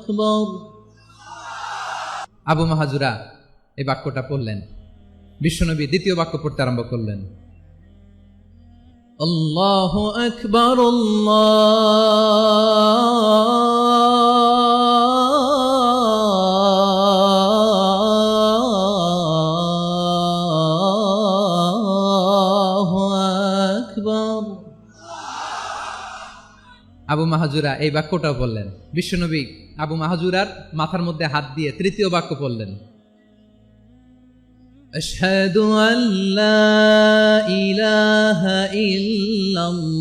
আকবার। আবু মাহাজুরা এই বাক্যটা পড়লেন। বিশ্বনবী দ্বিতীয় বাক্য পড়তে আরম্ভ করলেন, আল্লাহু আকবার, আল্লাহু আকবার। আবু মাহাজুরা এই বাক্যটাও বললেন। বিশ্বনবী আবু মাহাজুরার মাথার মধ্যে হাত দিয়ে তৃতীয় বাক্য বললেন, আশহাদু আল্লা ইলাহা ইল্লাল্লাহ।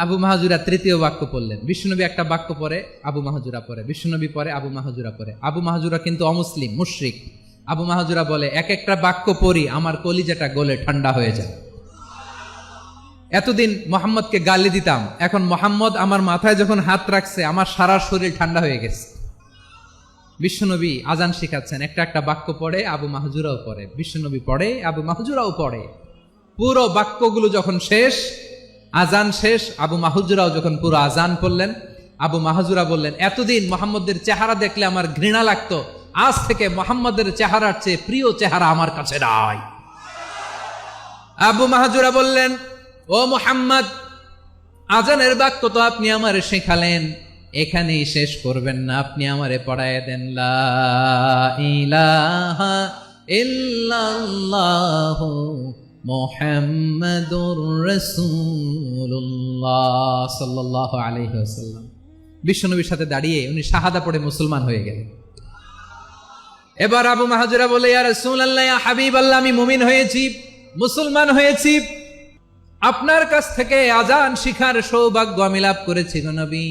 আবু মাহাজুরা তৃতীয় বাক্য পড়লেন। বিশ্বনবী একটা বাক্য পরে আবু মাহাজুরা পরে, বিশ্বনবী পরে আবু মাহাজুরা পরে। আবু মাহাজুরা কিন্তু অমুসলিম, মুশরিক। আবু মাহাজুরা বলে, এক একটা বাক্য পড়ি আমার কলিজাটা গলে ঠান্ডা হয়ে যায়। এতদিন মোহাম্মদকে গালি দিতাম, এখন মোহাম্মদ আমার মাথায় যখন হাত রাখছে আমার সারা শরীর ঠান্ডা হয়ে গেছে। বিশ্বনবী আজান শিখাচ্ছেন, একটা একটা বাক্য পড়ে আবু মাহাজুরাও পড়ে, বিশ্বনবী পড়ে আবু মাহাজুরাও পড়ে। পুরো বাক্যগুলো যখন শেষ, আজান শেষ, আবু মাহাজুরাও যখন পুরো আজান পড়লেন, আবু মাহাজুরা বললেন, এতদিন মোহাম্মদের চেহারা দেখলে আমার ঘৃণা লাগতো, আজ থেকে মোহাম্মদের চেহারার চেয়ে প্রিয় চেহারা আমার কাছে নাই। আবু মাহাজুরা বললেন, ও মুহাম্মদ, আজানের বাক্য তো আপনি আমারে শেখালেন, এখানেই শেষ করবেন না, আপনি আমারে পড়ায় দেন, লা ইলাহা ইল্লাল্লাহু মুহাম্মাদুর রাসূলুল্লাহ সাল্লাল্লাহু আলাইহি ওয়াসাল্লাম। বিশ্বনবীর সাথে দাঁড়িয়ে উনি শাহাদা পড়ে মুসলমান হয়ে গেলেন। এবার আবু মাহাজুরা বলে, ইয়া রাসূলুল্লাহ, ইয়া হাবিবাল্লাহ, আমি মুমিন হয়েছি, মুসলমান হয়েছি, আপনার কাছ থেকে আজান শিখার সৌভাগ্য আমি লাভ করেছি গো নবী।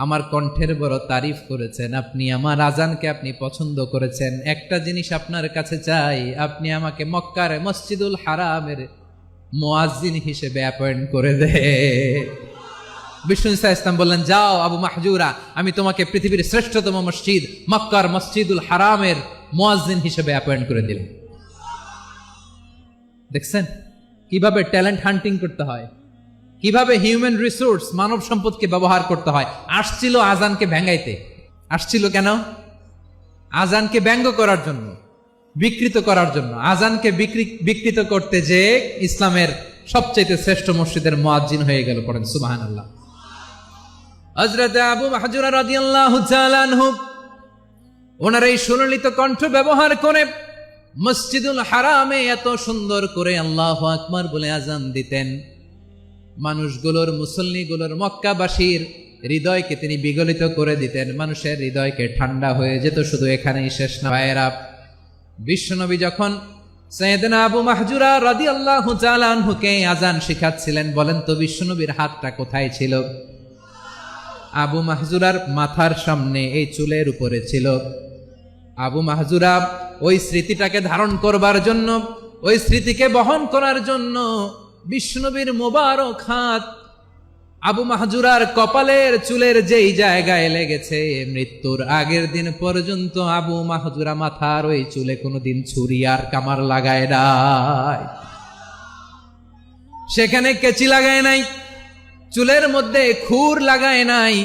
আমার কণ্ঠের বড় তারিফ করেছেন, আপনি আমার আজানকে আপনি পছন্দ করেছেন। একটা জিনিস আপনার কাছে চাই, আপনি আমাকে মক্কার মসজিদুল হারামের মুয়াজ্জিন হিসেবে অ্যাপয়েন্ট করে দে। বিষ্ণু ইসলাম বললেন, যাও আবু মাহজুরা, আমি তোমাকে পৃথিবীর শ্রেষ্ঠতম মসজিদ মক্কার মসজিদুল হারামের মুয়াজ্জিন হিসেবে অ্যাপয়েন্ট করে দিলেন। দেখছেন কিভাবে ট্যালেন্ট হান্টিং করতে হয়, কিভাবে হিউম্যান রিসোর্স মানব সম্পদকে ব্যবহার করতে হয়। আসছিল আজানকে ভেঙ্গাইতে, আসছিল কেন? আজানকে ব্যঙ্গ করার জন্য, বিকৃত করার জন্য। আজানকে বিকৃত করতে যে ইসলামের সবচেয়ে শ্রেষ্ঠ মসজিদের মুয়াজ্জিন হয়ে গেল। পড়েন সুবহানাল্লাহ। হযরত আবু মাহজুরা রাদিয়াল্লাহু তাআলা আনহু ওনার এই সুললিত কণ্ঠ ব্যবহার করে মসজিদুল হারামে এত সুন্দর করে আল্লাহু আকবার বলে আজান দিতেন, মানুষগুলোর, মুসল্লিগুলোর, মক্কাবাসীর হৃদয়কে তিনি বিগলিত করে দিতেন, মানুষের হৃদয়কে ঠান্ডা হয়ে যেত। শুধু এখানেই শেষ না ভাইয়েরা, বিশ্বনবী যখন সাইয়েদনা আবু মাহজুরা রাদিয়াল্লাহু তাআলা আনহুকে আজান শিখাচ্ছিলেন, বলেন তো বিশ্বনবীর হাতটা কোথায় ছিল? আবু মাহজুরার মাথার সামনে, এই চুলের উপরে ছিল। আবু মাহজুরা ওই স্মৃতিটাকে ধারণ করবার জন্য, ওই স্মৃতিকে বহন করার জন্য বিশ্বনবীর মোবারক হাত আবু মাহজুরার কপালের চুলের যেই জায়গায় লেগেছে, মৃত্যুর আগের দিন পর্যন্ত আবু মাহজুরা মাথার ওই চুলে কোনোদিন ছুরি আর কামার লাগায় নাই, সেখানে কেচি লাগায় নাই, চুলের মধ্যে খুর লাগায় নাই।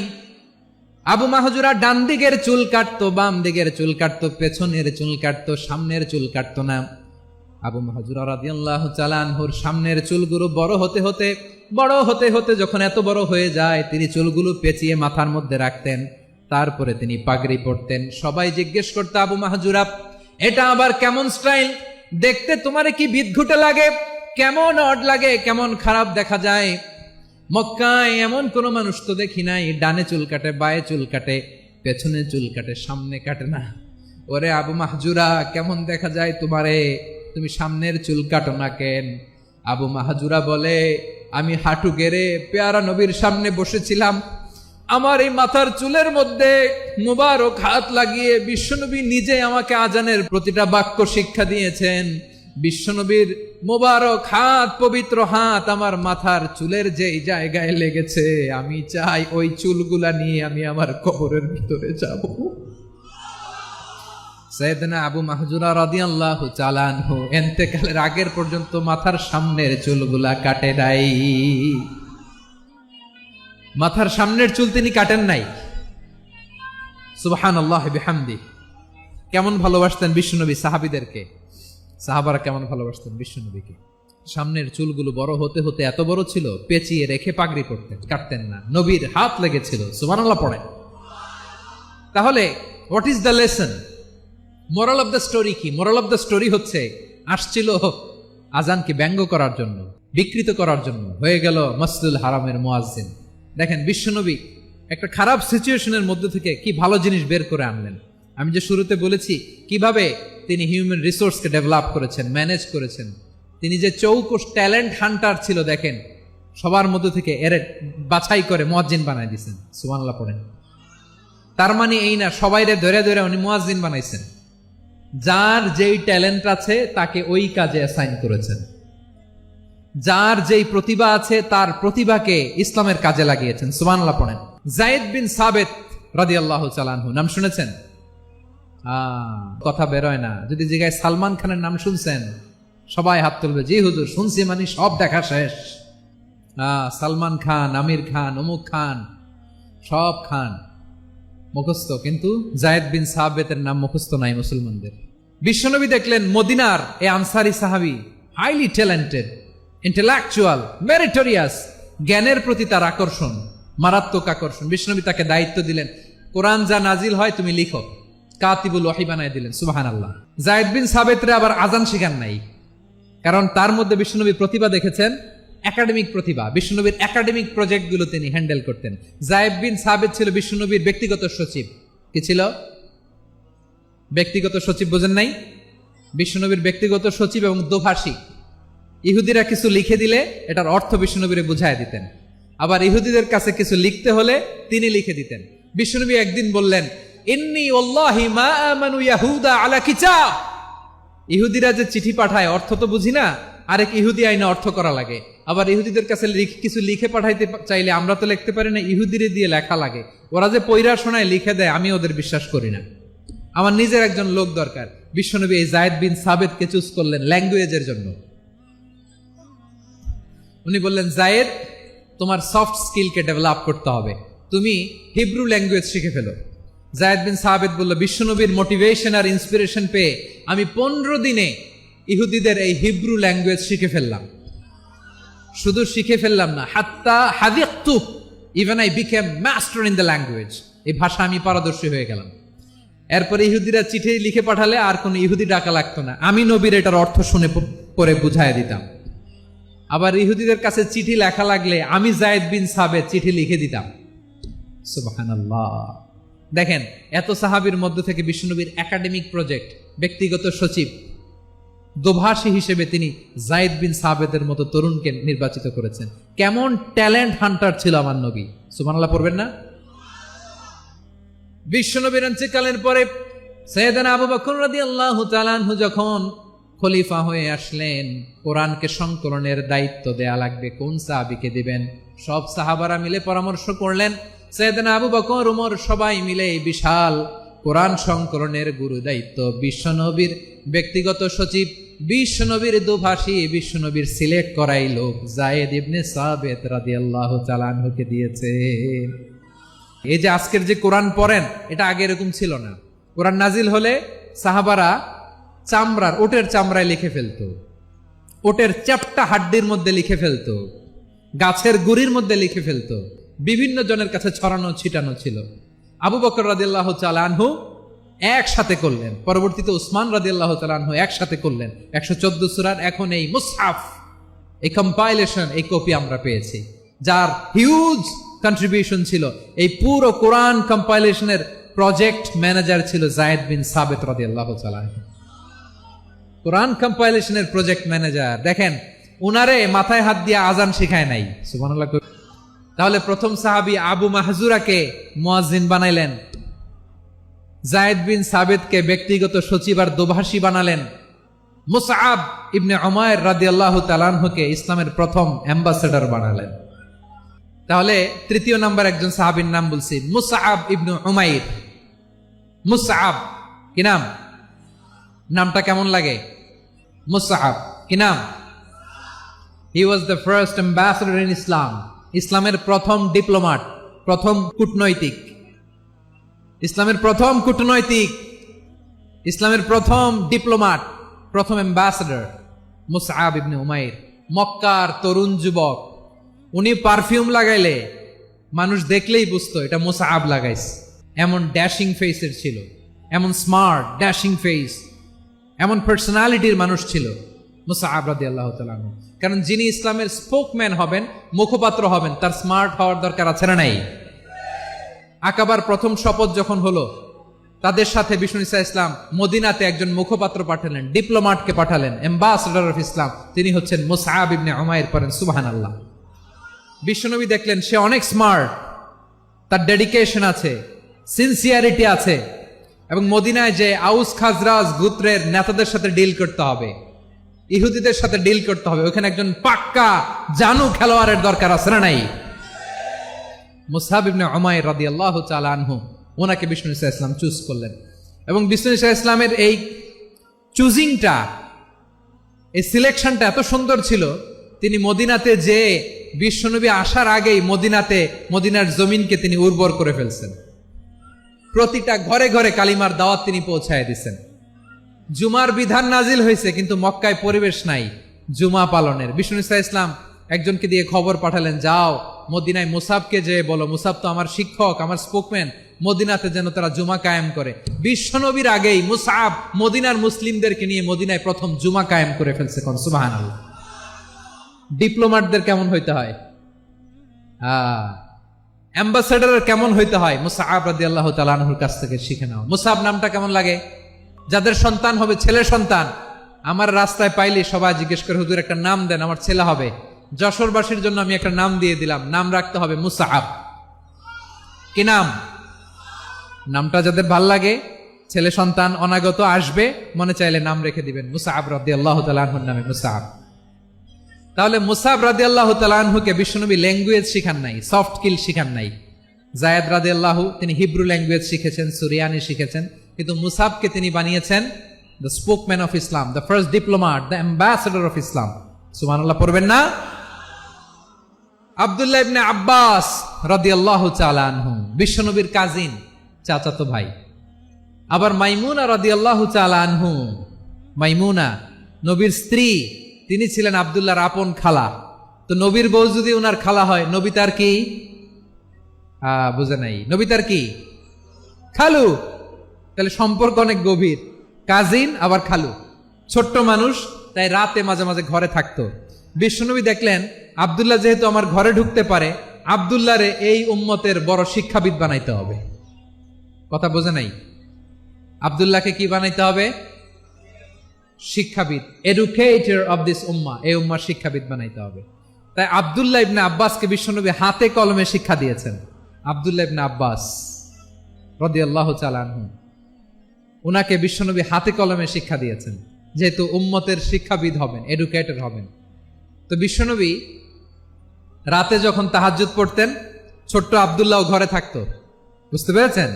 আবু মাহজুরা ডান দিকের চুল কাটতো, বাম দিকের চুল কাটতো, পেছনের চুল কাটতো, সামনের চুল কাটতো না। আবু মাহজুরা রাদিয়াল্লাহু তাআলা আনহুর সামনের চুলগুলো বড় হতে হতে যখন এত বড় হয়ে যায়, তিনি চুলগুলো পেঁচিয়ে মাথার মধ্যে রাখতেন, তারপরে তিনি পাগড়ি পরতেন। সবাই জিজ্ঞেস করতো, আবু মাহজুরা, এটা আবার কেমন স্টাইল? দেখতে তোমারে কি বিদঘুটে লাগে, কেমন অড লাগে, কেমন খারাপ দেখা যায়। মক্কায় এমন কোন মানুষ তো দেখি নাই, ডানে চুল কাটে, বায়ে চুল কাটে, পেছনে চুল কাটে, সামনে কাটে না। ওরে আবু মাহজুরা, কেমন দেখা যায় তোমারে, তুমি সামনের চুল কাটো না কেন? আবু মাহজুরা বলে, আমি হাঁটু গেড়ে পেয়ারা নবীর সামনে বসেছিলাম, আমার এই মাথার চুলের মধ্যে মুবারক হাত লাগিয়ে বিশ্বনবী নিজে আমাকে আজানের প্রতিটা বাক্য শিক্ষা দিয়েছেন। বিশ্বনবীর মোবারক হাত, পবিত্র হাত আমার মাথার চুলের যেই জায়গায় লেগেছে, আমি চাই ওই চুলগুলা নিয়ে আমি আমার কবরের ভিতরে যাব। সাইয়েদনা আবু মাহজুরা রাদিয়াল্লাহু তাআলা আনহু ইন্তেকালের আগের পর্যন্ত মাথার সামনের চুলগুলা কাটে নাই। মাথার সামনের চুল তিনি কাটেন নাই। সুবহানাল্লাহ বিহামদি। কেমন ভালোবাসতেন বিশ্বনবী সাহাবীদেরকে, সাহাবারা কেমন ভালোবাসতেন বিশ্বনবীকে। সামনের চুলগুলো বড় হতে হতে এত বড় ছিল, পেঁচিয়ে রেখে পাগড়ি করতেন, কাটতেন না। নবীর হাত লেগেছিল। সুবহানাল্লাহ পড়েন। তাহলে what is the lesson, moral of the story কি? মোরাল অফ দ্য স্টোরি হচ্ছে, আসছিল আজানকে ব্যঙ্গ করার জন্য, বিকৃত করার জন্য, হয়ে গেল মসজিদুল হারামের মুয়াজ্জিন। দেখেন বিশ্বনবী একটা খারাপ সিচুয়েশনের মধ্যে থেকে কি ভালো জিনিস বের করে আনলেন। আমি যে শুরুতে বলেছি কিভাবে তিনি হিউম্যান রিসোর্সকে ডেভেলপ করেছেন, ম্যানেজ করেছেন। তিনি যে চৌকস ট্যালেন্ট হান্টার ছিল, দেখেন সবার মধ্যে থেকে এর বাছাই করে মুয়াজ্জিন বানাই দিয়েছেন। সুবহানাল্লাহ পড়েন। তার মানে এই না সবাইরে ধরে ধরে উনি মুয়াজ্জিন বানাইছেন। যার যেই ট্যালেন্ট আছে তাকে ওই কাজে অ্যাসাইন করেছেন। যার যেই প্রতিভা আছে তার প্রতিভাকে ইসলামের কাজে লাগিয়েছেন। সুবহানাল্লাহ পড়েন। যায়েদ বিন সাবিত রাদিয়াল্লাহু তাআলা আনহু, নাম শুনেছেন? কথা বেরোয় না। যদি জিজ্ঞাসা সালমান খানের নাম শুনছেন, সবাই হাত তুলবে, জি হুজুর শুনছি, মানে সব দেখা শেষ। সালমান খান, আমির খান, অমুক খান, সব খান মুখস্থ, কিন্তু যায়েদ বিন সাবিতের নাম মুখস্থ নাই মুসলমানদের। বিশ্বনবী দেখলেন মদিনার এই আনসারী সাহাবী হাইলি ট্যালেন্টেড, ইন্টেলেকচুয়াল, মেরিটোরিয়াস, জ্ঞানের প্রতি তার আকর্ষণ, মারাত্মক আকর্ষণ। বিশ্বনবী তাকে দায়িত্ব দিলেন, কোরআন যা নাজিল হয় তুমি লিখো, কাতিবুল ওয়াহি বানায় দিলেন। সুবহানাল্লাহ। যায়েদ বিন সাবিতরে আবার আজান শিখান নাই, কারণ তার মধ্যে বিশ্বনবী প্রতিভা দেখেছেন, একাডেমিক প্রতিভা। বিশ্বনবীর একাডেমিক প্রজেক্টগুলো তিনি হ্যান্ডেল করতেন। যায়েদ বিন সাবিত ছিল বিশ্বনবীর ব্যক্তিগত সচিব। কি ছিল? ব্যক্তিগত সচিব, বোঝেন নাই? বিশ্বনবীর ব্যক্তিগত সচিব এবং দোভাষী। ইহুদিরা কিছু লিখে দিলে এটার অর্থ বিশ্বনবীরে বুঝায় দিতেন। আবার ইহুদিদের কাছে কিছু লিখতে হলে তিনি লিখে দিতেন। বিশ্বনবী একদিন বললেন, ইন্নী ওয়াল্লাহি মা আমানু ইয়াহুদা আলা কিতাব। ইহুদিরা যে চিঠি পাঠায় অর্থ তো বুঝি না, আরেক ইহুদি আইনে অর্থ করা লাগে। আবার ইহুদিদের কাছে কিছু লিখে পাঠাইতে চাইলে আমরা তো লিখতে পারি না, ইহুদিরে দিয়ে লেখা লাগে। ওরা যে পয়রা শোনায় লিখে দেয়, আমি ওদের বিশ্বাস করি না। আমার নিজের একজন লোক দরকার। বিশ্বনবী এই যায়েদ বিন সাবিতকে চুজ করলেন ল্যাঙ্গুয়েজের জন্য। উনি বললেন, যায়েদ তোমার সফট স্কিলকে ডেভেলপ করতে হবে, তুমি হিব্রু ল্যাঙ্গুয়েজ শিখে ফেলো। যায়েদ বিন সাবিত বলল, বিশ্বনবীর মোটিভেশন আর ইন্সপিরেশন পেয়ে আমি 15 দিনে ইহুদিদের এই হিব্রু ল্যাঙ্গুয়েজ শিখে ফেললাম। শুধু শিখে ফেললাম না, হাত্তা হাদিকতু, even I became master in the language. এই ভাষা আমি পারদর্শী হয়ে গেলাম। এরপরে ইহুদিরা চিঠি লিখে পাঠালে আর কোনো ইহুদি ডাকা লাগতো না, আমি নবীর এটার অর্থ শুনে পরে বুঝায় দিতাম। আবার ইহুদিদের কাছে চিঠি লেখা লাগলে আমি যায়েদ বিন সাবিত চিঠি লিখে দিতাম। সুবহানাল্লাহ। দেখেন এত সাহাবীর মধ্য থেকে বিশ্বনবীর একাডেমিক প্রজেক্ট, ব্যক্তিগত সচিব, দোভাষী হিসেবে তিনি যায়েদ বিন সাবিতের মতো তরুণকে নির্বাচিত করেছেন। কেমন ট্যালেন্ট হান্টার ছিল আমার নবী। সুবহানাল্লাহ পড়বেন না? বিশ্বনবীর ইন্তেকালের পরে সাইয়েদনা আবু বকর রাদিয়াল্লাহু তাআলা আনহু যখন খলিফা হয়ে আসলেন, কোরআনকে সংকলনের দায়িত্ব দেয়া লাগবে, কোন সাহাবীকে দিবেন? সব সাহাবারা মিলে পরামর্শ করলেন। সাইয়েদনা আবু বকর, ওমর সবাই মিলে এই বিশাল কোরআন সংকলনের গুরু দায়িত্ব বিশ্বনবীর ব্যক্তিগত সচিব, বিশ্বনবীর দোভাষী, বিশ্বনবীর সিলেক্ট করাই লোক যায়েদ ইবনে সাবিত রাদিয়াল্লাহু তাআলা আনহুকে দিয়েছে। এই যে আজকের যে কোরআন পড়েন, এটা আগে এরকম ছিল না। কোরআন নাজিল হলে সাহাবারা চামড়ার, ওটের চামড়ায় লিখে ফেলতো, ওটের চ্যাপ্টা হাড্ডির মধ্যে লিখে ফেলতো, গাছের গুড়ির মধ্যে লিখে ফেলতো, বিভিন্ন জনের কাছে ছড়ানো ছিটানো ছিল। আবু বকর রাদিয়াল্লাহু তাআলা আনহু একসাথে করলেন, পরবর্তীতে উসমান রাদিয়াল্লাহু তাআলা আনহু একসাথে করলেন। 114 সূরার এখন এই মুসহাফ, এই কম্পাইলেশন, এই কপি আমরা পেয়েছি, যার হিউজ কন্ট্রিবিউশন ছিল। এই পুরো কোরআন কম্পাইলেশনের প্রজেক্ট ম্যানেজার ছিল যায়েদ বিন সাবিত রাদিয়াল্লাহু তাআলা। কোরআন কম্পাইলেশনের প্রজেক্ট ম্যানেজার। দেখেন উনারে মাথায় হাত দিয়ে আজান শিখায় নাই। সুবহানাল্লাহ। তাহলে প্রথম সাহাবী আবু মাহজুরাকে মুয়াজ্জিন বানাইলেন, যায়েদ বিন সাবিতকে ব্যক্তিগত সচিব আর দোভাষী বানালেন, মুসআব ইবনে উমাইর রাদিয়াল্লাহু তাআলা আনহুকে ইসলামের প্রথম অ্যাম্বাসেডর বানালেন। তাহলে তৃতীয় নাম্বার একজন সাহাবীর নাম বলছি, মুসআব ইবনে উমাইর। মুসআব কি নাম? নামটা কেমন লাগে? মুসআব। কি নাম? He was the first ambassador in Islam. ইসলামের প্রথম ডিপ্লোম্যাট, প্রথম কূটনৈতিক, ইসলামের প্রথম কূটনৈতিক, ইসলামের প্রথম ডিপ্লোম্যাট, প্রথম অ্যাম্বাসেডর মুসআব ইবনে উমাইর। মক্কার তরুণ যুবক, উনি পারফিউম লাগাইলে মানুষ দেখলেই বুঝতো এটা মুসআব লাগাইছে। এমন ড্যাশিং ফেসের ছিল, এমন স্মার্ট ড্যাশিং ফেস, এমন পার্সোনালিটির মানুষ ছিল মুসআব রাদিয়াল্লাহু তাআলা আনহু। কারণ যিনি ইসলামের স্পোকম্যান হবেন, মুখপাত্র হবেন, তার স্মার্ট হওয়ার দরকার আছে না নাই? আকাবার প্রথম শপথ যখন হলো, তাদের সাথে বিষ্ণু ঈসা ইসলাম মদিনাতে একজন মুখপাত্র পাঠালেন, ডিপ্লোম্যাটকে পাঠালেন, অ্যাম্বাসেডর অফ ইসলাম। তিনি হচ্ছেন মুসআব ইবনে উমাইর। পড়েন সুবহানাল্লাহ। বিশ্বনবী দেখলেন সে অনেক স্মার্ট, তার ডেডিকেশন আছে, সিনসিয়ারিটি আছে, এবং মদিনায় যে আউস খাজরাজ গোত্রের নেতাদের সাথে ডিল করতে হবে, ইহুদিদের সাথে ডিল করতে হবে, ওখানে একজন পাক্কা জানু খেলোয়াড়ের দরকার আছে না নাই? মুসআব ইবনে উমাইর রাদিয়াল্লাহু তাআলা আনহু, ওনাকে বিষ্ণু ঈসা ইসলাম চুজ করলেন। এবং বিষ্ণু ঈসা ইসলামের এই চুজিংটা, এই সিলেকশনটা এত সুন্দর ছিল, তিনি মদিনাতে যে বিশ্বনবী আসার আগেই মদিনার জমিনকে তিনি উর্বর করে ফেলছেন। প্রতিটা ঘরে ঘরে কালিমার দাওয়াত তিনি পৌঁছায় দিচ্ছেন। জুমার বিধান নাজিল হয়েছে, কিন্তু মক্কায় পরিবেশ নাই জুমা পালনের। বিষ্ণু ঈসা ইসলাম একজনকে দিয়ে খবর পাঠালেন, যাও মদিনায় মুসাবকে যে বলো, মুসাব তো আমার শিক্ষক, আমার স্পোকম্যান, মদিনাতে যেন তারা জুমা কায়েম করে। বিশ্বনবীর আগেই মুসাব মদিনার মুসলিমদেরকে নিয়ে মদিনায় প্রথম জুমা কায়েম করে ফেলছে। কোন সুবহানাল্লাহ। ডিপ্লোম্যাটদের কেমন হইতে হয়, অ্যাম্বাসেডারের কেমন হইতে হয়, মুসআব রাদিয়াল্লাহু তাআলা আনহুর কাছ থেকে শিখে নাও। মুসআব নামটা কেমন লাগে? যাদের সন্তান হবে, ছেলে সন্তান, আমার রাস্তায় পাইলে সবাই জিজ্ঞেস করে, হুজুর একটা নাম দেন, আমার ছেলে হবে। যশোরবাসীর জন্য আমি একটা নাম দিয়ে দিলাম, নাম রাখতে হবে মুসআব। কি নাম? নামটা যাদের ভাল লাগে, ছেলে সন্তান অনাগত আসবে, মনে চাইলে নাম রেখে দিবেন মুসআব রাদিয়াল্লাহু তাআলা আনহুর নামে মুসআব। তাহলে মুসআব রাদিয়াল্লাহু তাআলা আনহুকে বিশ্বনবী ল্যাঙ্গুয়েজ শিখান নাই, সফট স্কিল শিখান নাই। যায়েদ রাদিয়াল্লাহু তিনি হিব্রু ল্যাঙ্গুয়েজ শিখেছেন, সুরিয়ানি শিখেছেন, কিন্তু মুসআবকে তিনি বানিয়েছেন the spokesman of Islam, the first diplomat, the ambassador of Islam. সুবহানাল্লাহ পড়বেন না? আব্দুল্লাহ ইবনে আব্বাস রাদিয়াল্লাহু তাআলা আনহু বিশ্বনবীর কাজিন, চাচাতো ভাই। আবার মাইমুনা রাদিয়াল্লাহু তাআলা আনহু, মাইমুনা নবীর স্ত্রী, তিনি ছিলেন আব্দুল্লাহর আপন খালা। তো নবীর বউ যদি উনার খালা হয়, নবী তার কি? বুঝে নাই, নবী তার কি? খালু। তাহলে সম্পর্ক অনেক গভীর, কাজিন আবার খালু। ছোট্ট মানুষ, তাই রাতে মাঝে মাঝে ঘরে থাকতো। বিশ্বনবী দেখলেন আব্দুল্লাহ যেহেতু আমার ঘরে ঢুকতে পারে, আব্দুল্লাহরে এই উম্মতের বড় শিক্ষাবিদ বানাইতে হবে। কথা বোঝে নাই? আব্দুল্লাহকে কি বানাইতে হবে? শিক্ষাবিদ, এডুকেটর অফ দিস উম্মাহ, এই উম্মার শিক্ষাবিদ বানাইতে হবে। তাই আব্দুল্লাহ ইবনে আব্বাসকে বিশ্বনবী হাতে কলমে শিক্ষা দিয়েছেন। আব্দুল্লাহ ইবনে আব্বাস রাদিয়াল্লাহু তাআলা আনহু, উনাকে বিশ্বনবী হাতে কলমে শিক্ষা দিয়েছেন, যেহেতু উম্মতের শিক্ষাবিদ হবেন, এডুকেটর হবেন। তো বিশ্বনবী রাতে যখন তাহাজ্জুদ পড়তেন, ছোট্ট আব্দুল্লাহ ঘরে থাকতো। বুঝতে পেরেছেন?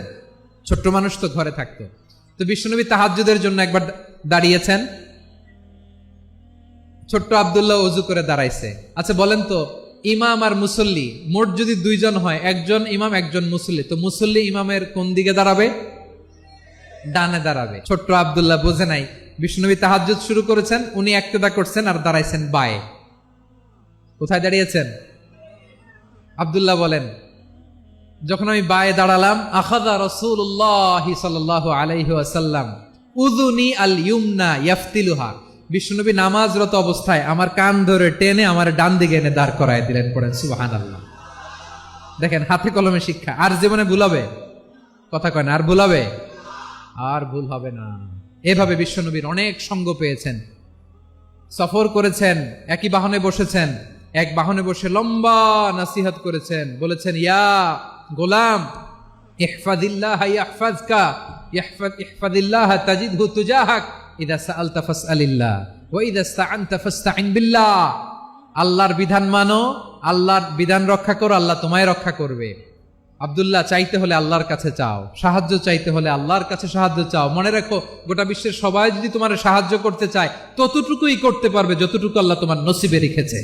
ছোট্ট মানুষ তো ঘরে থাকতো। তো বিশ্বনবী তাহাজ্জুদের জন্য একবার দাঁড়িয়েছেন, ছোট্ট আব্দুল্লাহ ওযু করে দাঁড়াইছে। আচ্ছা বলেন তো, ইমাম আর মুসল্লি মোট যদি দুইজন হয়, একজন ইমাম একজন মুসল্লি, তো মুসল্লি ইমামের কোন দিকে দাঁড়াবে? ডানে দাঁড়াবে। ছোট্ট আব্দুল্লাহ বোঝে নাই, বিশ্বনবী তাহাজ্জুদ শুরু করেছেন, উনি একতেদা করছেন আর দাঁড়াইছেন বায়ে। কোথায় দাঁড়িয়েছেন? আব্দুল্লাহ বলেন, যখন আমি বায়ে দাঁড়ালাম, আখাযা রাসূলুল্লাহ সাল্লাল্লাহু আলাইহি ওয়াসাল্লাম উযুনি আল ইউমনা ইয়াফতিলুহা, বিশ্বনবী নামাজরত অবস্থায় আমার কান ধরে টেনে আমার ডান দিকে এনে দাঁড় করায় দিলেন। পড়েন সুবহানাল্লাহ। দেখেন, হাতে কলমে শিক্ষা। আর জীবনে ভুলাবে? কথা কয় না, আর ভুলাবে? আর ভুল হবে না। এভাবে বিশ্বনবীর অনেক সঙ্গ পেয়েছেন, সফর করেছেন, একই বাহনে বসেছেন, এক বাহনে বসে লম্বা নাসিহত করেছেন, বলেছেন, ইয়া গোলাম ইহফাদিল্লাহ ইয়াহফাজকা, ইহফাদিল্লাহ তাজিদহু তুজাহাক, ইযা সাআলতা ফাসআলিল্লাহ ওয়া ইযা ইসতাআনতা ফাসতাইন বিল্লাহ। আল্লাহর বিধান মানো, আল্লাহর বিধান রক্ষা করো, আল্লাহ তোমায় রক্ষা করবে। আব্দুল্লাহ, চাইতে হলে আল্লাহর কাছে চাও, সাহায্য চাইতে হলে আল্লাহর কাছে সাহায্য চাও। মনে রাখো, গোটা বিশ্বের সবাই যদি তোমার সাহায্য করতে চায় ততটুকুই করতে পারবে যতটুকু আল্লাহ তোমার নসিবে রেখেছে।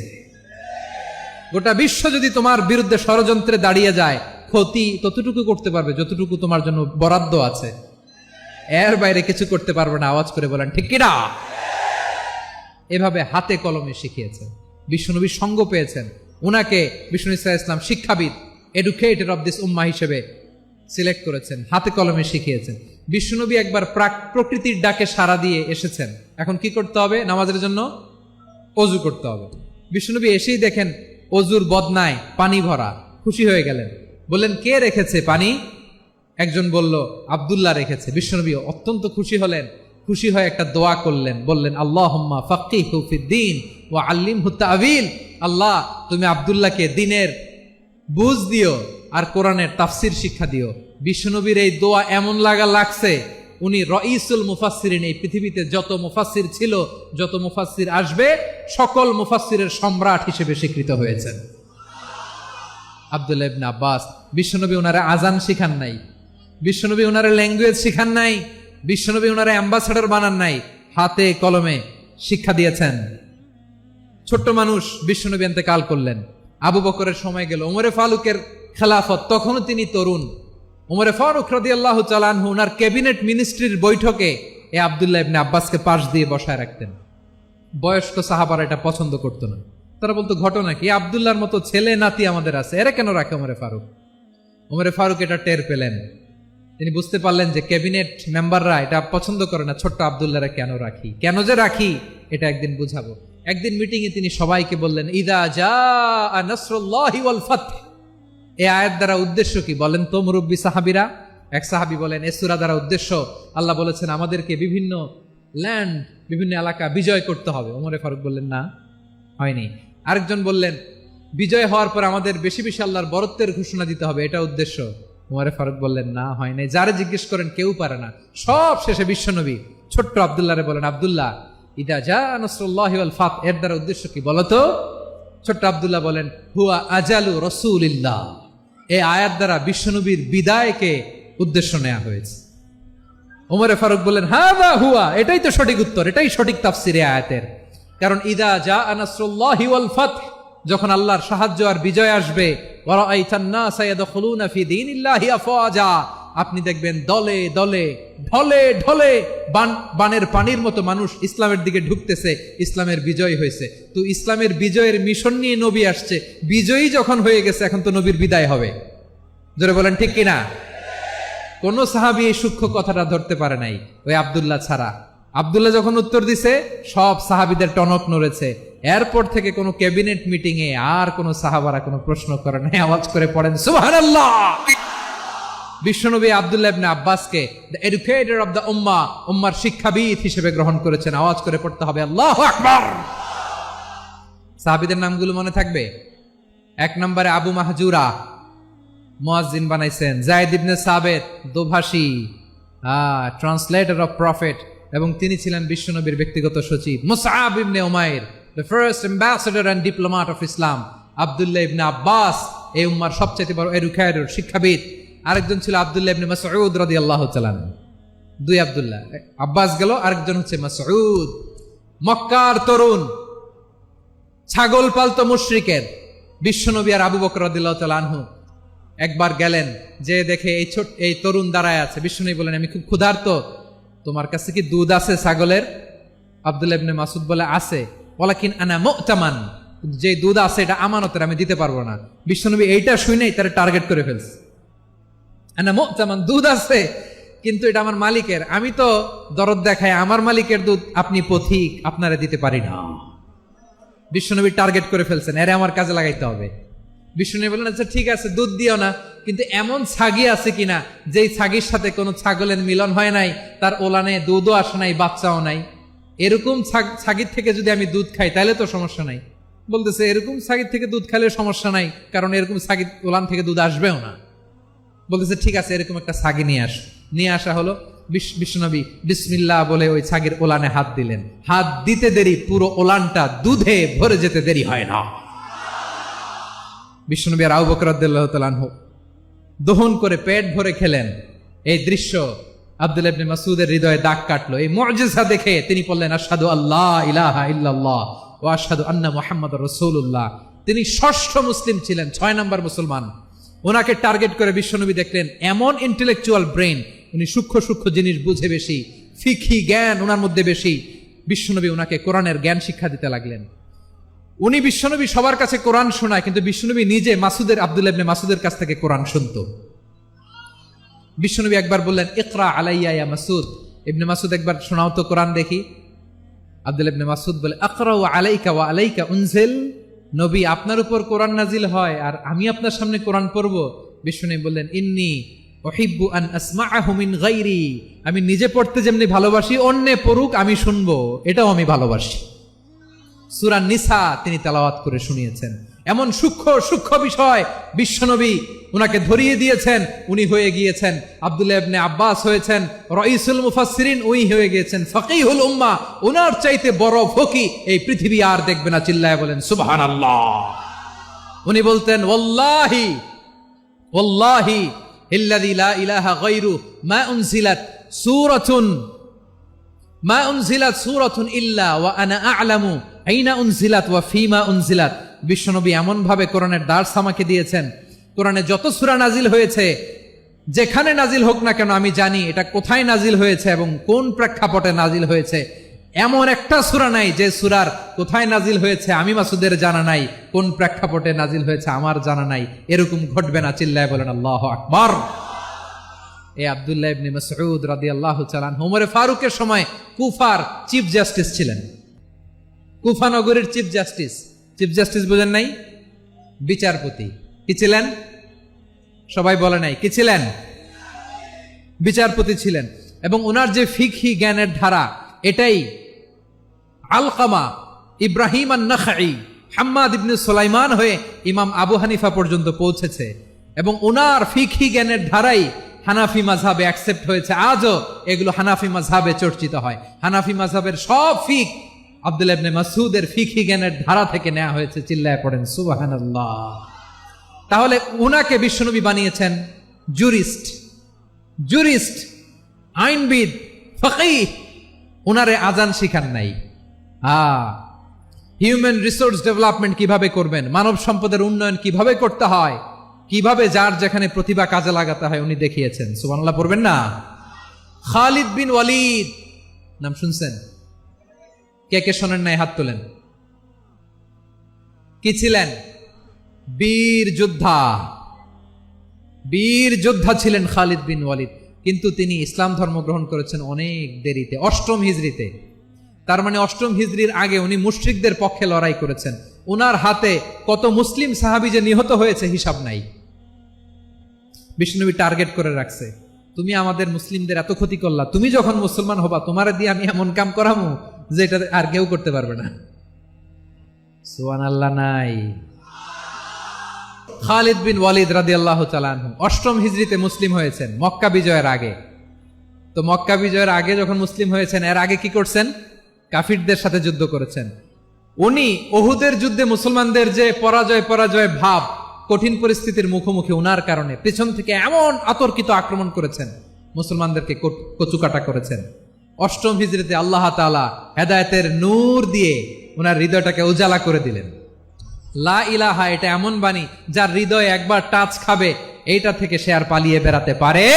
গোটা বিশ্ব যদি তোমার বিরুদ্ধে ষড়যন্ত্রে দাঁড়িয়ে যায়, ক্ষতি ততটুকু করতে পারবে যতটুকু তোমার জন্য বরাদ্দ আছে। এর বাইরে কিছু করতে পারবে না। আওয়াজ করে বলেন ঠিক কিনা? এভাবে হাতে কলমে শিখিয়েছেন। বিশ্বনবী সঙ্গ পেয়েছেন। উনাকে বিষ্ণু ইসলাম শিক্ষাবিদ, এডুকেটর অব দিস উম্মাহ হিসেবে সিলেক্ট করেছেন, হাতে কলমে শিখিয়েছেন। বিশ্বনবী একবার প্রকৃতির ডাকে সাড়া দিয়ে এসেছেন। এখন কি করতে হবে? নামাজের জন্য অজু করতে হবে। বিশ্বনবী এসেই দেখেন অজুর বদনায় পানি ভরা, খুশি হয়ে গেলেন। বললেন, কে রেখেছে পানি? একজন বলল, আব্দুল্লাহ রেখেছে। বিশ্বনবী অত্যন্ত খুশি হলেন। খুশি হয়ে একটা দোয়া করলেন, বললেন, আল্লাহুম্মা ফাক্কিহু ফিদ্দীন ওয়া আল্লিমহু তা'ওয়ীল। আল্লাহ, তুমি আব্দুল্লাহকে দ্বীনের বুঝ দিও আর কোরআনের তাফসির শিক্ষা দিও। বিশ্বনবীর এই দোয়া এমন লাগছে, উনি রঈসুল মুফাসসিরিন, এই পৃথিবীতে যত মুফাসসির ছিল, যত মুফাসসির আসবে, সকল মুফাসসিরের সম্রাট হিসেবে স্বীকৃত হয়েছেন আব্দুল্লাহ ইবনে আব্বাস। বিশ্বনবী ওনারা আজান শিখান নাই, বিশ্বনবী ওনারা ল্যাঙ্গুয়েজ শিখান নাই, বিশ্বনবী ওনারা অ্যাম্বাসাডর বানান নাই, হাতে কলমে শিক্ষা দিয়েছেন। ছোট্ট মানুষ বিশ্বনবী ইন্তেকাল করলেন। আবু বকরের সময় গেল, ওমরে ফারুকের খেলাফত, তখনও তিনি তরুণ। ওমরে ফারুক রাদিয়াল্লাহু তাআলা আনহু ওনার ক্যাবিনেট মিনিস্ট্রির বৈঠকে এই আব্দুল্লাহ ইবনে আব্বাসকে পাশ দিয়ে বসায় রাখতেন। বয়স্ক সাহাবারা এটা পছন্দ করতো না। তারা বলতো, ঘটনা কি? আব্দুল্লাহর মতো ছেলে নাতি আমাদের আছে, এরা কেন রাখে ওমরে ফারুক? ওমরে ফারুক এটা টের পেলেন। তিনি বুঝতে পারলেন যে ক্যাবিনেট মেম্বাররা এটা পছন্দ করে না, ছোট্ট আব্দুল্লাহরা কেন রাখি, কেন যে রাখি, এটা একদিন বুঝাবো। একদিন মিটিং এ তিনি সবাইকে বললেন, ইদা জাআ নাসরুল্লাহি ওয়াল ফাতহ। এই আয়াত দ্বারা উদ্দেশ্য কি বলেন তো মুরব্বী সাহাবীরা? এক সাহাবী বলেন, এই সূরা দ্বারা উদ্দেশ্য, আল্লাহ বলেছেন আমাদেরকে বিভিন্ন ল্যান্ড, বিভিন্ন এলাকা বিজয় করতে হবে। ওমরে ফারুক বললেন, না, হয়নি। আরেকজন বললেন, বিজয় হওয়ার পর আমাদের বেশি বেশি আল্লাহর বরত্বের ঘোষণা দিতে হবে, এটা উদ্দেশ্য। ওমরে ফারুক বললেন, না, হয় নাই। যারে জিজ্ঞেস করেন কেউ পারে না। সব শেষে বিশ্বনবী ছোট্ট আব্দুল্লাহরে বলেন, আব্দুল্লাহ, ইদা জাআ নাসরুল্লাহি ওয়াল ফাতহ, এর দ্বারা উদ্দেশ্য কি বলতো? ছোট্ট আব্দুল্লাহ বলেন, হুয়া আজালু রাসূলিল্লাহ। এই আয়াত দ্বারা বিশ্বনবীর বিদায়কে উদ্দেশ্য নেওয়া হয়েছে। ওমরে ফারুক বললেন, হাযা হুয়া, এটাই তো সঠিক উত্তর, এটাই সঠিক তাফসীর এই আয়াতের। কারণ ইদা জাআ নাসরুল্লাহি ওয়াল ফাতহ, যখন আল্লাহর সাহায্য আর বিজয় আসবে, ওয়া রাআইতান নাসা ইয়াদখুলুনা ফি দীনিল্লাহি আফওয়াজা, আপনি দেখবেন দলে দলে, ঢলে ঢলে, বানের পানির মতো মানুষ ইসলামের দিকে ঢুকতেছে। ইসলামের বিজয় হয়েছে। তো ইসলামের বিজয়ের মিশন নিয়ে নবী আসছে। বিজয়ী যখন হয়ে গেছে, এখন তো নবীর বিদায় হবে। জোরে বলেন ঠিক কিনা? কোন সাহাবী এই সূক্ষ্ম কথাটা ধরতে পারে নাই, ওই আব্দুল্লাহ ছাড়া। আব্দুল্লাহ যখন উত্তর দিছে, সব সাহাবীদের টনক নড়েছে। এরপর থেকে কোনো ক্যাবিনেট মিটিং এ আর কোন সাহাবারা কোনো প্রশ্ন করে নাই। আওয়াজ করে পড়েন সুবহানাল্লাহ। বিশ্বনবী আব্দুল্লাহ ইবনে আব্বাসকে দ্য এডুকেটর অব দ্য উম্মাহ, উম্মার শিক্ষাবিদ হিসেবে গ্রহণ করেছেন। আওয়াজ করে পড়তে হবে আল্লাহু আকবার। সাহাবীদের নামগুলো মনে থাকবে? এক নম্বরে আবু মাহজুরা, মুয়াজ্জিন বানাইছেন। যায়েদ ইবনে সাবিত, দোভাষী, ট্রান্সলেটর অফ প্রফেট, এবং তিনি ছিলেন বিশ্বনবীর ব্যক্তিগত সচিব। Musab ibn Umair, the first ambassador and diplomat of Islam. Abdullah ibn Abbas, এই উম্মার সবচেয়ে বড় এডুকেটর, শিক্ষাবিদ। আরেকজন ছিল আব্দুল্লাহ ইবনে মাসউদ রাদিয়াল্লাহু তাআলা। দুই আব্দুল্লাহ, আব্বাস গেল, আরেকজন হচ্ছে মাসউদ। মক্কার তরুণ, ছাগল পালতো মুশরিকের। বিশ্বনবী আর আবু বকর রাদিয়াল্লাহু তাআলা আনহু একবার গেলেন, যে দেখে এই তরুণ দাঁড়ায় আছে। বিশ্বনবী বলেন, আমি খুব ক্ষুধার্ত, তোমার কাছে কি দুধ আছে ছাগলের? আব্দুল্লাহ ইবনে মাসউদ বলে, আছে। ওয়ালাকিন আনা মু'তামান, যে দুধ আছে এটা আমানতের, আমি দিতে পারবো না। বিশ্বনবী এইটা শুনেই তারা টার্গেট করে ফেলছে। আনা মু'তামান, দুধ আছে, কিন্তু এটা আমার মালিকের, আমি তো দরদ দেখাই, আমার মালিকের দুধ আপনি পথিক, আপনারা দিতে পারি না। বিশ্বনবী টার্গেট করে ফেলছেন, এরে আমার কাজে লাগাইতে হবে। বিশ্বনবী বললেন, আচ্ছা ঠিক আছে, দুধ দিও না, কিন্তু এমন ছাগি আছে কিনা যেই ছাগির সাথে কোনো ছাগলের মিলন হয় নাই, তার ওলানে দুধও আসে নাই, বাচ্চাও নাই, এরকম ছাগির থেকে যদি আমি দুধ খাই তাহলে তো সমস্যা নাই। বলতেছে, এরকম ছাগির থেকে দুধ খাইলে সমস্যা নাই, কারণ এরকম ছাগির ওলান থেকে দুধ আসবেও না। বলতেছে, ঠিক আছে, এরকম একটা ছাগি নিয়ে আসা হলো। বিশ্বনবী বিসমিল্লাহ বলে ওই ছাগির ওলানে হাত দিলেন। হাত দিতে দেরি, পুরো ওলানটা দুধে ভরে যেতে দেরি হয় না। বিশ্বনবী আর আবু বকর রাদিয়াল্লাহু তাআলা আনহু দহন করে পেট ভরে খেলেন। এই দৃশ্য আব্দুল্লাহ ইবনে মাসউদের হৃদয়ে দাগ কাটলো। এই মুআজিজা দেখে তিনি বললেন, আশহাদু আল্লা ইলাহা ইল্লাল্লাহ ওয়া আশহাদু আন্না মুহাম্মাদুর রাসূলুল্লাহ। তিনি ষষ্ঠ মুসলিম ছিলেন, 6 নম্বর মুসলমান। ওনাকে টার্গেট করে বিশ্বনবী দেখলেন এমন ইন্টেলেকচুয়াল ব্রেন, উনি সূক্ষ্ম সূক্ষ্ম জিনিস বুঝে বেশি, ফিকহি জ্ঞান ওনার মধ্যে বেশি। বিশ্বনবী ওনাকে কোরআনের জ্ঞান শিক্ষা দিতে লাগলেন। উনি বিশ্বনবী সবার কাছে কোরআন শোনায়, কিন্তু বিশ্বনবী নিজে আব্দুল্লাহ ইবনে মাসউদের কাছ থেকে কোরআন শুনতো। বিশ্বনবী একবার বললেন, ইকরা আলাইয়া ইয়া মাসউদ। ইবনে মাসউদ একবার শোনাও তো কোরআন দেখি। আব্দুল্লাহ ইবনে মাসউদ বলে, আকরাউ আলাইকা ওয়া আলাইকা উনজিল। নবী, আপনার উপর কোরআন নাজিল হয় আর আমি আপনার সামনে কোরআন পড়ব। বিশ্বনবী বললেন, ইন্নী উহিব্বু আন আসমাআহু মিন গায়রি। আমি নিজে পড়তে যেমনি ভালোবাসি, অন্যে পড়ুক আমি শুনবো, এটাও আমি ভালোবাসি। সূরা নিসা তিনি তেলাওয়াত করে শুনিয়েছেন। এমন সূক্ষ্ম সূক্ষ্ম বিষয় বিশ্বনবী উনাকে ধরিয়ে দিয়েছেন। উনি হয়ে গিয়েছেন আব্দুল্লাহ ইবনে আব্বাস, হয়েছেন রাইসুল মুফাসসিরিন, উনি হয়ে গিয়েছেন ফাকিহুল উম্মাহ। উনার চাইতে বড় ফকিহ এই পৃথিবী আর দেখবে না। চিল্লায় বলেন সুবহানাল্লাহ। উনি বলতেন, ওয়াল্লাহি ওয়াল্লাহি ইল্লাযী লা ইলাহা গায়রু মা উনজিলাত সূরাতুন ইল্লা ওয়া আনা আ'লামু আইনা উনজিলাত ওয়া ফীমা উনজিলাত। বিশ্বনবী এমন ভাবে কোরআনের দার্স আমাকে দিয়েছেন, কোরআনে যত সূরা নাজিল হয়েছে, যেখানে নাজিল হোক না কেন আমি জানি এটা কোথায় নাজিল হয়েছে এবং কোন প্রেক্ষাপটে নাজিল হয়েছে। এমন একটা সূরা নাই যে সূরার কোথায় নাজিল হয়েছে আমি মাসুদের জানা নাই, কোন প্রেক্ষাপটে নাজিল হয়েছে আমার জানা নাই। এরকম ঘটবে না। চিল্লায় বলেন আল্লাহু আকবার। এই আব্দুল্লাহ ইবনে মাসউদ রাদিয়াল্লাহু তাআলা আনহু ওমর ফারুকের সময় কুফার চিফ জাস্টিস ছিলেন। কুফা নগরীর চিফ জাস্টিস। চিফ জাস্টিস বুঝেন নাই? বিচারপতি। কি ছিলেন? সবাই বলে নাই কি ছিলেন? বিচারপতি ছিলেন। এবং ওনার যে ফিকহি জ্ঞানের ধারা, এটাই আলকামা, ইব্রাহিম আন-নাখাই, হাম্মাদ ইবনে সুলাইমান হয়ে ইমাম আবু হানিফা পর্যন্ত পৌঁছেছে। এবং ওনার ফিকহি জ্ঞানের ধারাই হানাফি মাযহাবে অ্যাকসেপ্ট হয়েছে। আজও এগুলো হানাফি মাযহাবে চর্চিত হয়। হানাফি মাযহাবের সব ফিক আব্দুল্লাহ ইবনে মাসউদের ফিকহি জ্ঞানের ধারা থেকে নেওয়া হয়েছে। চিল্লায় পড়েন সুবহানাল্লাহ। তাহলে উনাকে বিশ্বনবী বানিয়েছেন জুরিস্ট, আইনবিদ, ফাকিহ। উনারে আজান শিখান নাই। হিউম্যান রিসোর্স ডেভেলপমেন্ট কিভাবে করবেন, মানব সম্পদের উন্নয়ন কিভাবে করতে হয়, কিভাবে যার যেখানে প্রতিভা কাজে লাগাতে হয় উনি দেখিয়েছেন। সুবহানাল্লাহ পড়বেন না? খালিদ বিন ওয়ালিদ নাম শুনছেন? কে কে শোনেন নাই হাত তোলেন। কি ছিলেন? বীর যোদ্ধা ছিলেন খালিদ বিন ওয়ালিদ। কিন্তু তিনি ইসলাম ধর্ম গ্রহণ করেছেন অনেক দেরিতে, 8ম হিজরিতে। তার মানে 8ম হিজরির আগে উনি মুশরিকদের পক্ষে লড়াই করেছেন। ওনার হাতে কত মুসলিম সাহাবী যে নিহত হয়েছে হিসাব নাই। বিষ্ণুনবী টার্গেট করে রাখছে, তুমি আমাদের মুসলিমদের এত ক্ষতি করলা, তুমি যখন মুসলমান হবা তোমারে দিয়ে আমি এমন কাম করামু যে এটা আর কেউ করতে পারবে না। সুবহানাল্লাহ নাই? খালিদ বিন ওয়ালিদ রাদিয়াল্লাহু তাআলা আনহু 8ম হিজরিতে মুসলিম হয়েছেন, মক্কা বিজয়ের আগে। তো মক্কা বিজয়ের আগে যখন মুসলিম হয়েছেন, এর আগে কি করছেন? কাফিরদের সাথে যুদ্ধ করেছেন। উনি উহুদের যুদ্ধে মুসলমানদের যে পরাজয় ভাব, কঠিন পরিস্থিতির মুখোমুখি উনার কারণে পেছন থেকে এমন আতর্কিত আক্রমণ করেছেন, মুসলমানদেরকে কচুকাটা করেছেন। 8ম হিজরিতে আল্লাহ তাআলা হেদায়েতের নূর দিয়ে উনার হৃদয়টাকে উজালা করে দিলেন। লা ইলাহা এটা এমন বাণী যার হৃদয় একবার টাচ খাবে, এইটা থেকে সে আর পালিয়ে বেড়াতে পারে।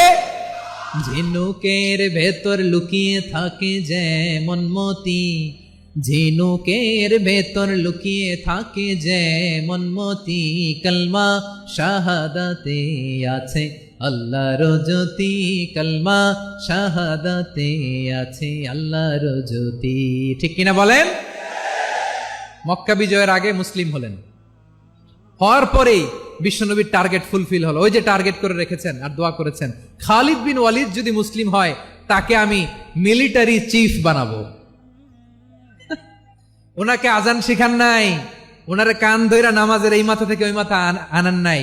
ঝিনুকের ভেতর লুকিয়ে থাকে যেমন মতি, ঝিনুকের ভেতর লুকিয়ে থাকে যেমন মতি, কলমা শাহাদাতে আছে আল্লাহর জ্যোতি, কলমা শাহাদাতে আছে আল্লাহর জ্যোতি। ঠিক কিনা বলেন? মক্কা বিজয়ের আগে মুসলিম হলেন, হওয়ার পরেই বিশ্বনবীর টার্গেট ফুলফিল হলো। ওই যে টার্গেট করে রেখেছেন আর দোয়া করেছেন, খালিদ বিন ওয়ালিদ যদি মুসলিম হয় তাকে আমি মিলিটারি চিফ বানাবো। ওনাকে আজান শিখান নাই, ওনারে কান ধইরা নামাজের এই মাথা থেকে ওই মাথা আনান নাই,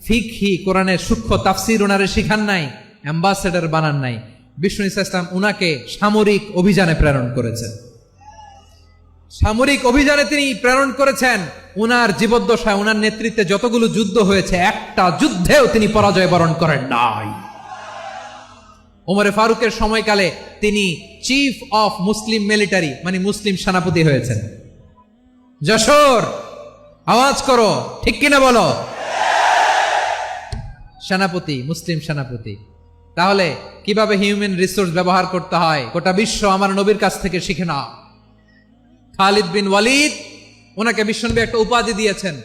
ফিকহি কোরআনের সূক্ষ্ম তাফসীর ওনারে শিখান নাই, অ্যাম্বাসেডর বানান নাই। বিষ্ণু ইসলাম উনাকে সামরিক অভিযানে প্রেরণ করেছেন। সামরিক অভিযানে তিনি প্রেরণ করেছেন। উনার জীবদ্দশায় উনার নেতৃত্বে যতগুলো যুদ্ধ হয়েছে একটা যুদ্ধেও তিনি পরাজয় বরণ করেন নাই। ওমরে ফারুকের সময়কালে তিনি চিফ অফ মুসলিম মিলিটারি মানে মুসলিম সেনাপতি হয়েছেন। যশোর আওয়াজ করো, ঠিক কিনা বলো? সেনাপতি, মুসলিম সেনাপতি। তাহলে কিভাবে হিউম্যান রিসোর্স ব্যবহার করতে হয় গোটা বিশ্ব আমার নবীর কাছ থেকে শিখে নাও। খালিদ বিন ওয়ালিদ, ওনাকে বিশ্বনবী একটা উপাধি দিয়েছেন।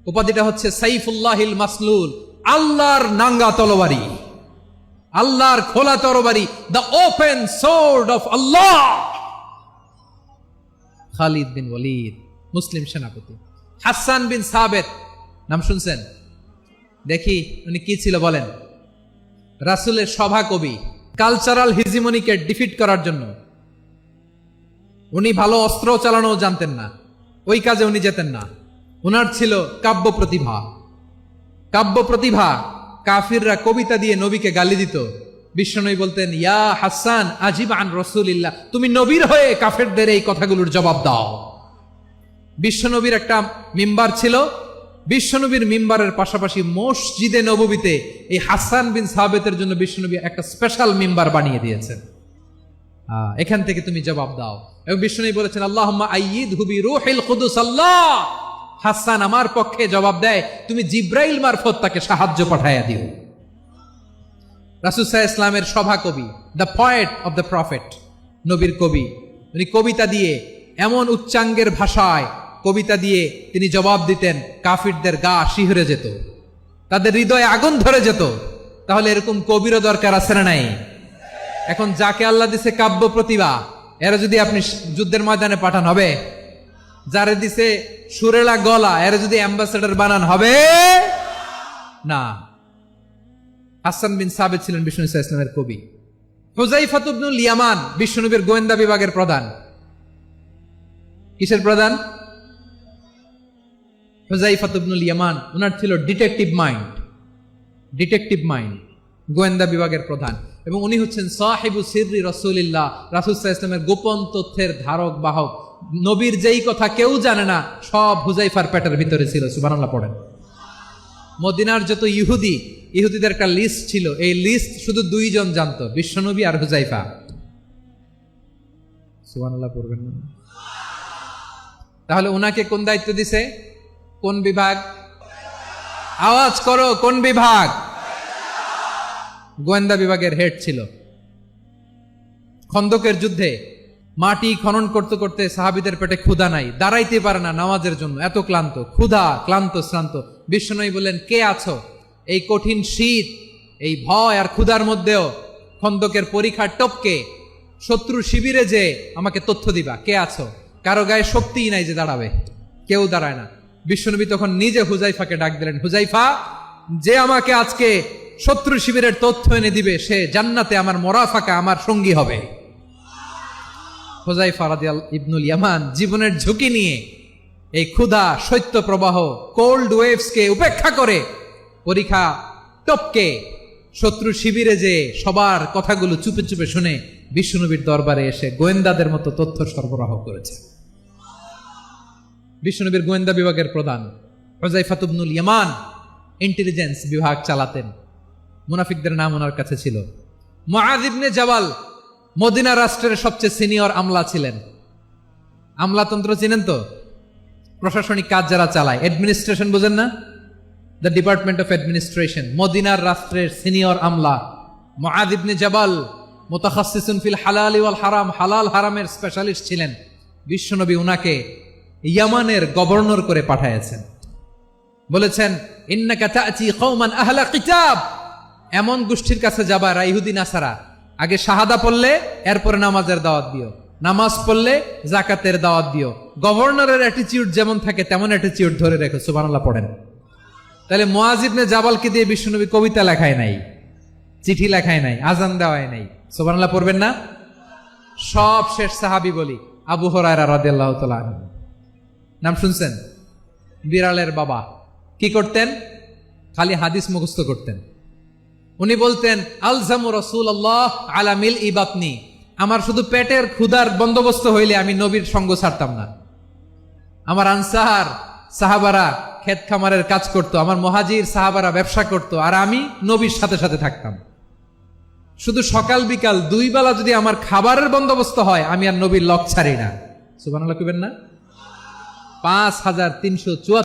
উপাধিটা হচ্ছে সাইফুল্লাহিল মাসলুল, আল্লাহর নাঙ্গা তরবারি, আল্লাহর খোলা তরবারি, দ্য ওপেন সোর্ড অফ আল্লাহ। খালিদ বিন ওয়ালিদ মুসলিম সেনাপতি। হাসান বিন সাবেত নাম শুনছেন? দেখি উনি কি ছিল বলেন। রাসূলের সভা কবি, কালচারাল হিজিমনিকে ডিফিট করার জন্য। উনি ভালো অস্ত্র চালানো জানতেন না, ওই কাজে উনি যেতেন না। উনার ছিল কাব্য প্রতিভা। কাব্য প্রতিভা, কাফিররা কবিতা দিয়ে নবীকে গালি দিত। বিশ্বনবী বলতেন, ইয়া হাসান আজিব আন রাসূলিল্লাহ, তুমি নবীর হয়ে কাফেরদের এই কথাগুলোর জবাব দাও। বিশ্বনবীর একটা মিম্বার ছিল। বিশ্বনবীর মিম্বারের পাশাপাশি মসজিদে নববীতে এই হাসান বিন সাবেতের জন্য বিশ্বনবী একটা স্পেশাল মিম্বার বানিয়ে দিয়েছেন। এখান থেকে তুমি জবাব দাও। এবং বিশ্বনবী বলেছেন, আল্লাহুম্মা আইয়িদহু বিরূহিল কুদুস। আল্লাহ, হাসান আমার পক্ষে জবাব দেয়, তুমি জিব্রাইল মারফত তাকে সাহায্য পাঠাইয়া দিও। রাসূল সাল্লাল্লাহু আলাইহি ইসলামের সভা কবি, the poet of the prophet, নবীর কবি। উনি কবিতা দিয়ে এমন উচ্চাঙ্গের ভাষায় কবিতা দিয়ে তিনি জবাব দিতেন, কাফিরদের গা শিহরে যেত, তাদের হৃদয়ে আগুন ধরে যেত। তাহলে এরকম কবিরও দরকার আছে না নাই? এখন যাকে আল্লাহ দিছে কাব্য প্রতিভা, এরা যদি আপনি যুদ্ধের ময়দানে পাঠান হবে? যারে দিছে সুরেলা গলা, এরা যদি অ্যাম্বাসেডর বানান হবে না। হাসান বিন সাবেত ছিলেন বিশ্বনবী সাল্লাল্লাহু আলাইহি ওয়াসাল্লামের কবি। হুযায়ফা ইবনুল ইয়ামান বিশ্বনবীর গোয়েন্দা বিভাগের প্রধান। কিসের প্রধান? হুযায়ফা ইবনুল ইয়ামান। ওনার ছিল ডিটেকটিভ মাইন্ড, ডিটেকটিভ মাইন্ড, গোয়েন্দা বিভাগের প্রধান। এবং উনি হচ্ছেন সাহিবু সিররি রাসূলিল্লাহ, রাসূল সাল্লাল্লাহু আলাইহি ওয়াসাল্লামের গোপন তথ্যের ধারক বাহক। নবীর যেই কথা কেউ জানে না, সব হুযায়ফার পেটের ভিতরে ছিল। সুবহানাল্লাহ পড়েন। মদিনার যত ইহুদিদের একটা লিস্ট ছিল, এই লিস্ট শুধু দুইজন জানতো, বিশ্বনবী আর হুযায়ফা। সুবহানাল্লাহ পড়বেন না? তাহলে উনাকে কোন দায়িত্ব দিছে? কোন বিভাগ? আওয়াজ করো, কোন বিভাগ? গোয়েন্দা বিভাগের হেড ছিল। খন্দকের যুদ্ধে মাটি খনন করতে করতে সাহাবীদের পেটে ক্ষুধা নাই, দাঁড়াইতে পারে না নামাজের জন্য, এত ক্লান্ত, ক্ষুধা, ক্লান্ত, শ্রান্ত। বিশ্বনবী বললেন, কে আছো? এই কঠিন শীত, এই ভয় আর ক্ষুধার মধ্যেও খন্দকের পরীক্ষার টপকে শত্রু শিবিরে যে আমাকে তথ্য দিবা, কে আছো? কারো গায়ে শক্তিই নাই যে দাঁড়াবে, কেউ দাঁড়ায় না। বিশ্বনবী তখন নিজে হুযায়ফাকে ডাক দিলেন, হুযায়ফা, যে আমাকে আজকে শত্রু শিবিরের তথ্য এনে দিবে, সে জান্নাতে আমার মোরাফাকা, আমার সঙ্গী হবে। হুযায়ফা রাদিয়াল্লাহু ইবনুল ইয়ামান জীবনের ঝুঁকি নিয়ে এই ক্ষুধা, শৈত্য প্রবাহ, কোল্ড ওয়েভসকে উপেক্ষা করে পরীক্ষা টপকে শত্রু শিবিরে যে সবার কথাগুলো চুপে চুপে শুনে বিশ্বনবীর দরবারে এসে গোয়েন্দাদের মতো তথ্য সরবরাহ করেছে। বিশ্বনবীর গোয়েন্দা বিভাগের প্রধান হুযায়ফা ইবনুল ইয়ামান ইন্টেলিজেন্স বিভাগ চালাতেন। মুনাফিকদের নাম ওনার কাছে ছিল। মুআয ইবনে জাবাল মদিনা রাষ্ট্রের সবচেয়ে সিনিয়র আমলা ছিলেন। আমলাতন্ত্র চিনেন তো? প্রশাসনিক কাজ যারা চালায়, অ্যাডমিনিস্ট্রেশন বুঝেন না? The department of administration. মদিনার রাষ্ট্রের সিনিয়র আমলা মুআয ইবনে জাবাল মুতাখাসসিসুন ফিল হালালি ওয়াল হারাম, হালাল হারামের স্পেশালিস্ট ছিলেন। বিশ্বনবী উনাকে ইয়ামানের গভর্নর করে পাঠাইছেন। বলেছেন, ইন্নাকা তা'তি কওমান আহলা কিতাব, এমন গোষ্ঠীর কাছে যাবা যারা ইহুদি নাসারা। আগে শাহাদা পড়লে এরপরে নামাজের দাওয়াত দিও, নামাজ পড়লে যাকাতের দাওয়াত দিও। গভর্নরের অ্যাটিটিউড যেমন থাকে তেমন অ্যাটিটিউড ধরে রেখো। সুবহানাল্লাহ পড়েন। তাহলে মুআয ইবনে জাবালকে দিয়ে বিশ্বনবী কবিতা লেখায় নাই, চিঠি লেখায় নাই, আজান দেওয়ায় নাই। সুবহানাল্লাহ পড়বেন না? সব শেষ সাহাবী বলি আবু হুরায়রা রাদিয়াল্লাহু তাআলা আনহু। নাম শুনছেন? বিড়ালের বাবা। কি করতেন? খালি হাদিস মুখস্থ করতেন। উনি বলতেন, আলজামু রাসূলুল্লাহ আলা মিল ইবাতনি, আমার শুধু পেটের ক্ষুধার বন্দোবস্ত হইলে আমি নবীর সঙ্গ ছাড়তাম না। আমার আনসার সাহাবারা ক্ষেত খামারের কাজ করত, আমার মুহাজির সাহাবারা ব্যবসা করত, আর আমি নবীর সাথে সাথে থাকতাম। শুধু সকাল বিকাল 2 বেলা যদি আমার খাবারের বন্দোবস্ত হয়, আমি আর নবীর লক ছাড়ি না। সুবহানাল্লাহ কইবেন না? 5374